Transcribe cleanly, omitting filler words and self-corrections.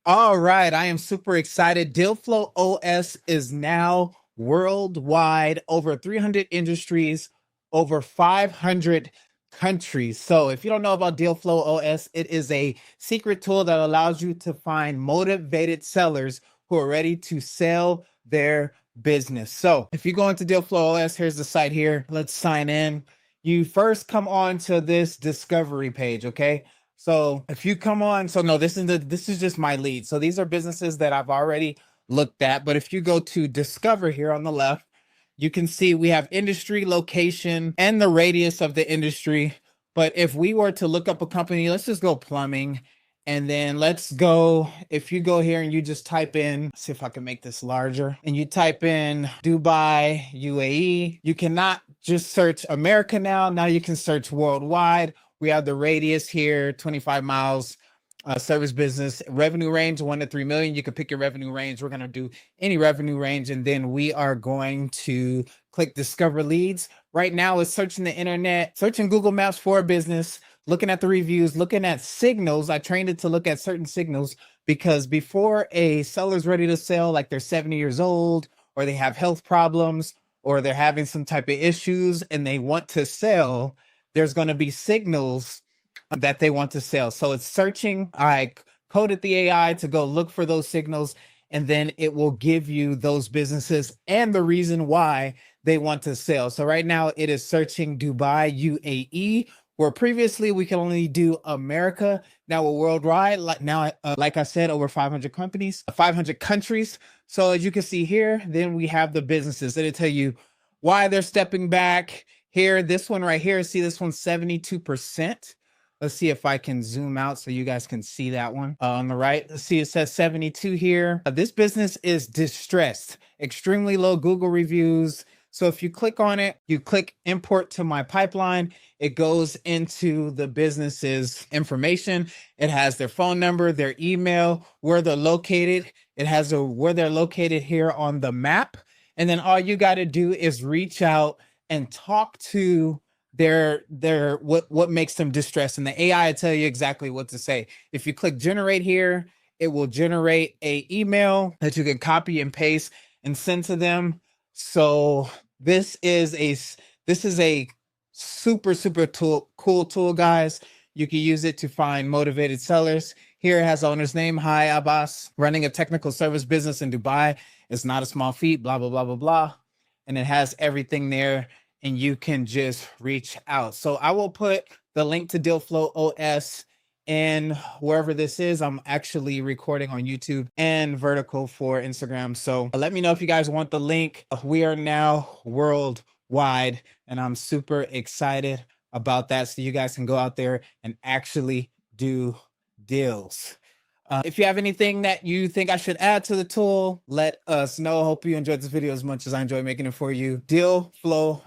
All right, I am super excited. Dealflow OS is now worldwide, over 300 industries, over 500 countries. So, if you don't know about Dealflow OS, it is a secret tool that allows you to find motivated sellers who are ready to sell their business. So, if you go into Dealflow OS, here's the site here. Let's sign in. You first come on to this discovery page, okay? So if you come on, so no, this is just my lead. So these are businesses that I've already looked at. But if you go to discover here on the left, you can see we have industry, location, and the radius of the industry. But if we were to look up a company, let's just go plumbing. And then let's go, if you go here and you just type in, see if I can make this larger, and you type in Dubai, UAE, you cannot just search America now. Now you can search worldwide. We have the radius here, 25 miles, service business, revenue range 1 to 3 million. You can pick your revenue range. We're going to do any revenue range. And then we are going to click discover leads. Right now it's searching the internet, searching Google Maps for a business, looking at the reviews, looking at signals. I trained it to look at certain signals because before a seller's ready to sell, like they're 70 years old or they have health problems or they're having some type of issues and they want to sell, there's going to be signals that they want to sell. So it's searching. I coded the AI to go look for those signals, and then it will give you those businesses and the reason why they want to sell. So right now it is searching Dubai, UAE, where previously we could only do America. Now we're worldwide. Like I said, over 500 companies, 500 countries. So as you can see here, then we have the businesses. It'll tell you why they're stepping back. Here, this one right here, see this one's 72%. Let's see if I can zoom out so you guys can see that one on the right. Let's see, it says 72 here. This business is distressed, extremely low Google reviews. So if you click on it, you click import to my pipeline, it goes into the business's information. It has their phone number, their email, where they're located. It has where they're located here on the map. And then all you got to do is reach out and talk to their what makes them distressed, and the AI will tell you exactly what to say. If you click generate here, it will generate a email that you can copy and paste and send to them. So this is a super cool tool, guys. You can use it to find motivated sellers. Here it has owner's name. Hi, Abbas. Running a technical service business in Dubai is not a small feat, blah, blah, blah, blah, blah. And it has everything there, and you can just reach out. So I will put the link to Dealflow OS in wherever this is. I'm actually recording on YouTube and vertical for Instagram. So let me know if you guys want the link. We are now worldwide, and I'm super excited about that. So you guys can go out there and actually do deals. If you have anything that you think I should add to the tool, let us know. Hope you enjoyed this video as much as I enjoy making it for you. Dealflow